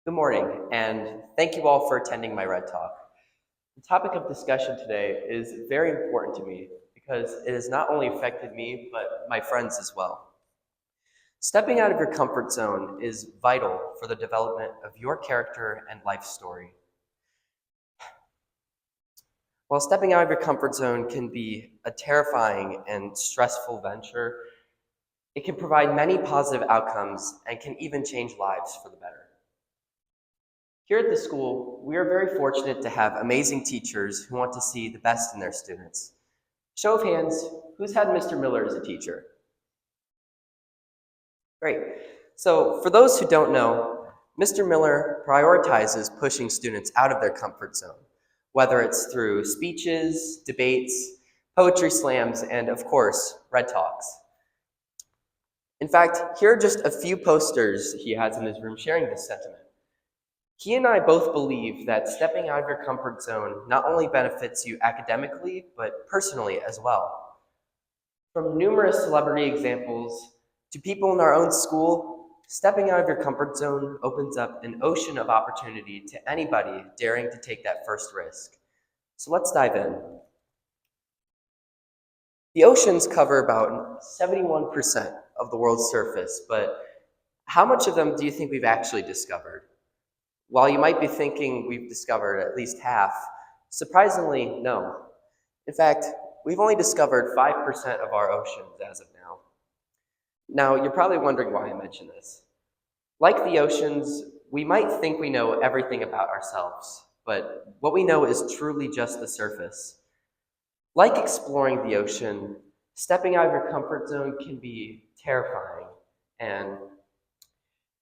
Good morning, and thank you all for attending my Red Talk. The topic of discussion today is very important to me because it has not only affected me, but my friends as well. Stepping out of your comfort zone is vital for the development of your character and life story. While stepping out of your comfort zone can be a terrifying and stressful venture, it can provide many positive outcomes and can even change lives for the better. Here at the school, we are very fortunate to have amazing teachers who want to see the best in their students. Show of hands, who's had Mr. Miller as a teacher? Great. So, for those who don't know, Mr. Miller prioritizes pushing students out of their comfort zone, whether it's through speeches, debates, poetry slams, and of course, Red Talks. In fact, here are just a few posters he has in his room sharing this sentiment. He and I both believe that stepping out of your comfort zone not only benefits you academically, but personally as well. From numerous celebrity examples to people in our own school, stepping out of your comfort zone opens up an ocean of opportunity to anybody daring to take that first risk. So let's dive in. The oceans cover about 71% of the world's surface, but how much of them do you think we've actually discovered? While you might be thinking we've discovered at least half, surprisingly, no. In fact, we've only discovered 5% of our oceans as of now. Now, you're probably wondering why I mention this. Like the oceans, we might think we know everything about ourselves, but what we know is truly just the surface. Like exploring the ocean, stepping out of your comfort zone can be terrifying, and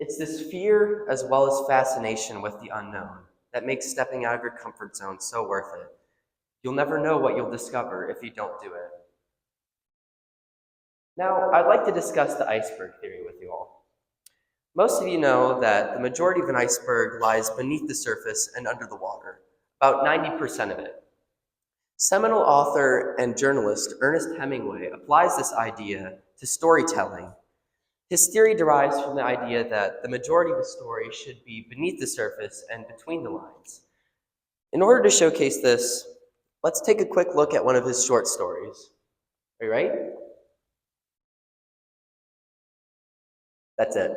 it's this fear as well as fascination with the unknown that makes stepping out of your comfort zone so worth it. You'll never know what you'll discover if you don't do it. Now, I'd like to discuss the iceberg theory with you all. Most of you know that the majority of an iceberg lies beneath the surface and under the water, about 90% of it. Seminal author and journalist Ernest Hemingway applies this idea to storytelling. His theory derives from the idea that the majority of a story should be beneath the surface and between the lines. In order to showcase this, let's take a quick look at one of his short stories. Are you ready? That's it.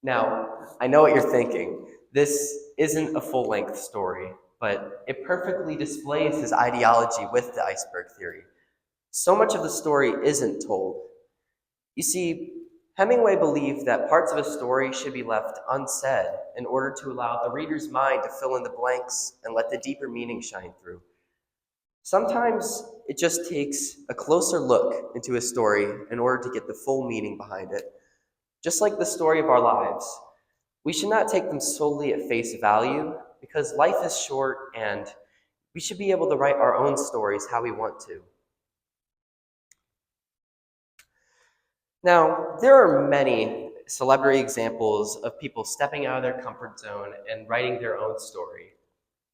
Now, I know what you're thinking. This isn't a full-length story, but it perfectly displays his ideology with the iceberg theory. So much of the story isn't told. You see, Hemingway believed that parts of a story should be left unsaid in order to allow the reader's mind to fill in the blanks and let the deeper meaning shine through. Sometimes it just takes a closer look into a story in order to get the full meaning behind it. Just like the story of our lives, we should not take them solely at face value because life is short and we should be able to write our own stories how we want to. Now, there are many celebrity examples of people stepping out of their comfort zone and writing their own story.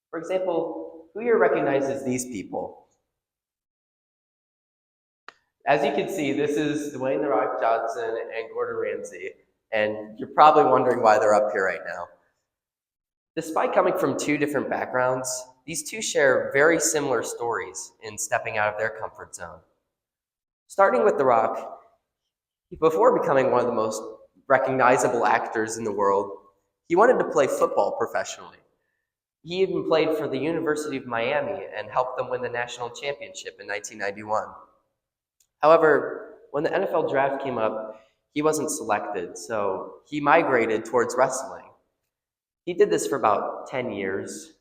For example, who here recognizes these people? As you can see, this is Dwayne "The Rock" Johnson and Gordon Ramsay, and you're probably wondering why they're up here right now. Despite coming from two different backgrounds, these two share very similar stories in stepping out of their comfort zone. Starting with The Rock, before becoming one of the most recognizable actors in the world, he wanted to play football professionally. He even played for the University of Miami and helped them win the national championship in 1991. However, when the NFL draft came up, he wasn't selected, so he migrated towards wrestling. He did this for about 10 years,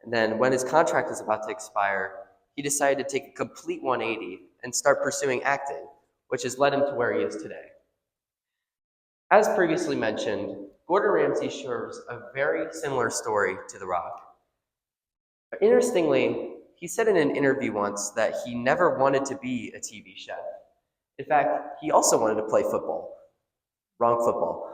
and then when his contract was about to expire, he decided to take a complete 180 and start pursuing acting, which has led him to where he is today. As previously mentioned, Gordon Ramsay shares a very similar story to The Rock. Interestingly, he said in an interview once that he never wanted to be a TV chef. In fact, he also wanted to play football. Wrong football.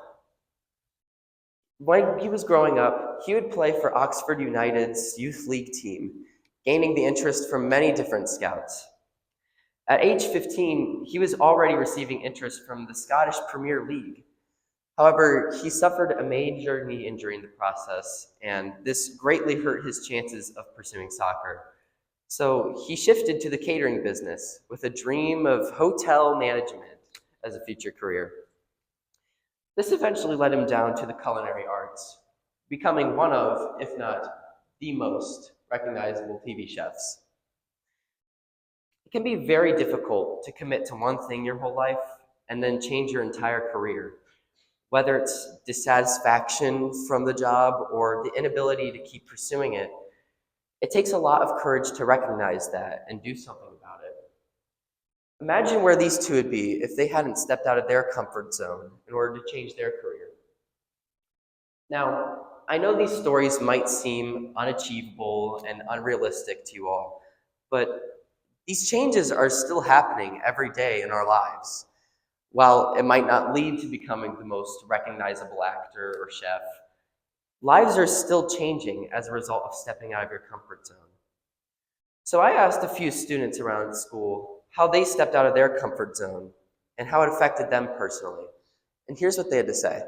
When he was growing up, he would play for Oxford United's youth league team, gaining the interest from many different scouts. At age 15, he was already receiving interest from the Scottish Premier League. However, he suffered a major knee injury in the process, and this greatly hurt his chances of pursuing soccer. So he shifted to the catering business with a dream of hotel management as a future career. This eventually led him down to the culinary arts, becoming one of, if not the most recognizable TV chefs. It can be very difficult to commit to one thing your whole life and then change your entire career. Whether it's dissatisfaction from the job or the inability to keep pursuing it, it takes a lot of courage to recognize that and do something about it. Imagine where these two would be if they hadn't stepped out of their comfort zone in order to change their career. Now, I know these stories might seem unachievable and unrealistic to you all, but these changes are still happening every day in our lives. While it might not lead to becoming the most recognizable actor or chef, lives are still changing as a result of stepping out of your comfort zone. So I asked a few students around school how they stepped out of their comfort zone and how it affected them personally. And here's what they had to say.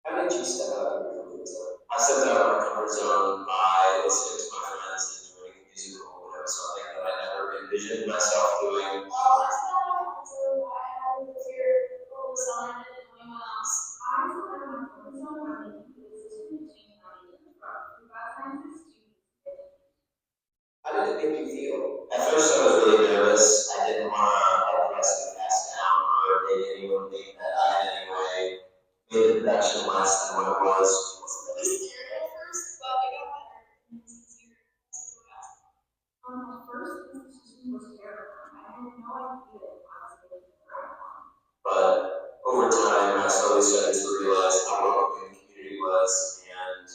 How did you step out of your comfort zone? I stepped out of my comfort zone by listening to my friends and doing musical, and it was something that I never envisioned myself doing. Well, I stepped out of my comfort zone by having the fear of what was on it and anyone else. I stepped out of my comfort zone by making choices to change my identity from sciences to how did it make you feel? At first, I was really nervous. I didn't want to let the rest of the cast down or make anyone think that I in any way made the production less than what it was. I was really scared at first, but I got better and it's easier as we go fast. At first, this decision was terrifying. I had no idea if I was making the right one. But over time, I slowly started to realize how welcoming the community was and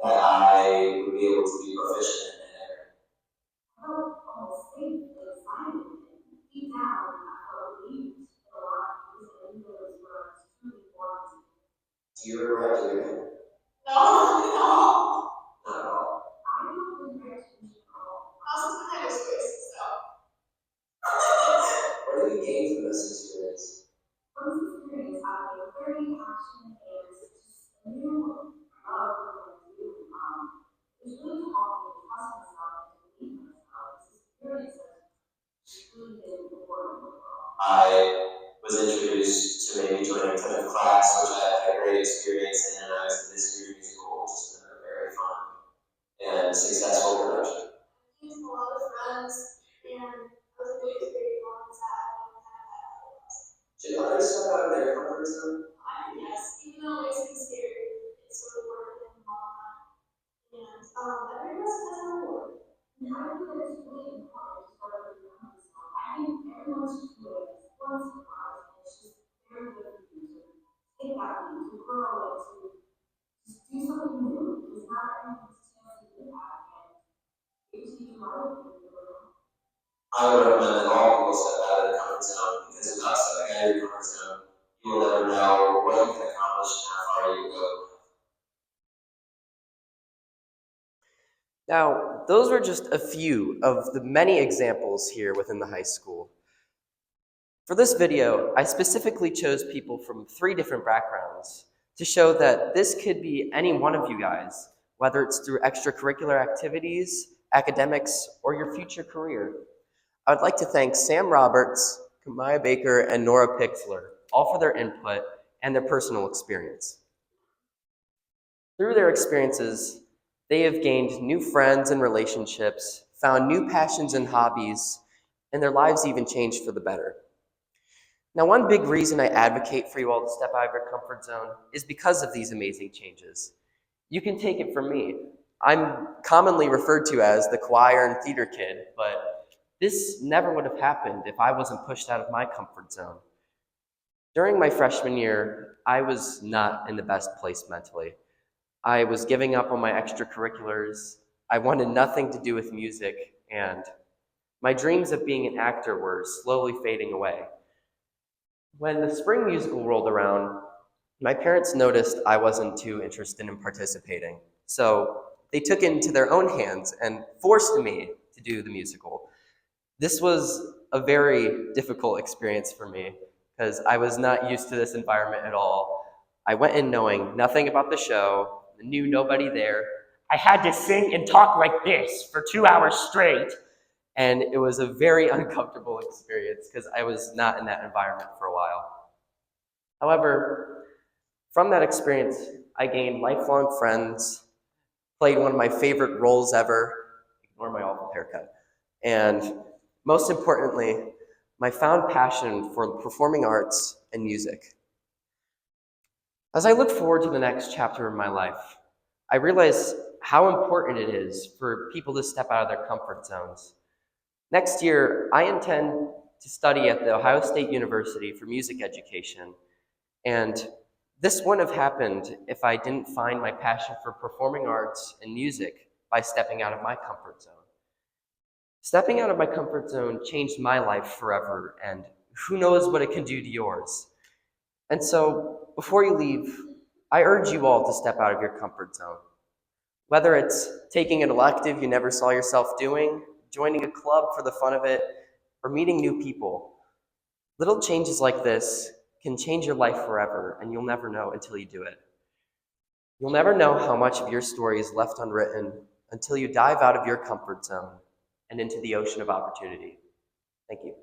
that I would be able to be proficient in it. I felt almost safe and excited, and deep down, I felt relieved in a lot of ways that I knew it was where I was truly wanted to be. Do you regret doing it? No, no. Not at all. I don't regret changing at all. I also took my choice, so. What did you gain from this experience? From this experience, I gained clarity, passion, and just a new love for what I do. It's really taught me to trust myself and to believe in myself. This experience has really been important. I was introduced to maybe joining a kind of class, which I had a great experience in, and I was in this year's musical, which has been a very fun and successful production. I made a lot of friends, and I was able to create bonds that I don't have that otherwise. Should others step out of their comfort zone? Yes, even though it makes me scary, it's sort of worth it in the long run. And every person has a reward. And I think that it's really important to start with your comfort zone. I think everyone should do it once in a while, and it's just very good for you to take that leap, to grow, and to just do something new, because not everyone gets a chance to do that, and it changes my life. I would recommend that all people step out of their comfort zone, because without stepping out of your comfort zone, you will never know what you can accomplish and how far you can go. Now, those were just a few of the many examples here within the high school. For this video, I specifically chose people from 3 different backgrounds to show that this could be any one of you guys, whether it's through extracurricular activities, academics, or your future career. I would like to thank Sam Roberts, Kamaya Baker, and Nora Pixler, all for their input and their personal experience. Through their experiences, they have gained new friends and relationships, found new passions and hobbies, and their lives even changed for the better. Now, one big reason I advocate for you all to step out of your comfort zone is because of these amazing changes. You can take it from me. I'm commonly referred to as the choir and theater kid, but this never would have happened if I wasn't pushed out of my comfort zone. During my freshman year, I was not in the best place mentally. I was giving up on my extracurriculars. I wanted nothing to do with music, and my dreams of being an actor were slowly fading away. When the spring musical rolled around, my parents noticed I wasn't too interested in participating, so they took it into their own hands and forced me to do the musical. This was a very difficult experience for me, because I was not used to this environment at all. I went in knowing nothing about the show, knew nobody there. I had to sing and talk like this for 2 hours straight. And it was a very uncomfortable experience because I was not in that environment for a while. However, from that experience, I gained lifelong friends, played one of my favorite roles ever, ignore my awful haircut, and most importantly, my found passion for performing arts and music. As I look forward to the next chapter of my life, I realize how important it is for people to step out of their comfort zones. Next year, I intend to study at The Ohio State University for music education, and this wouldn't have happened if I didn't find my passion for performing arts and music by stepping out of my comfort zone. Stepping out of my comfort zone changed my life forever, and who knows what it can do to yours. And so, before you leave, I urge you all to step out of your comfort zone. Whether it's taking an elective you never saw yourself doing, joining a club for the fun of it, or meeting new people, little changes like this can change your life forever, and you'll never know until you do it. You'll never know how much of your story is left unwritten until you dive out of your comfort zone and into the ocean of opportunity. Thank you.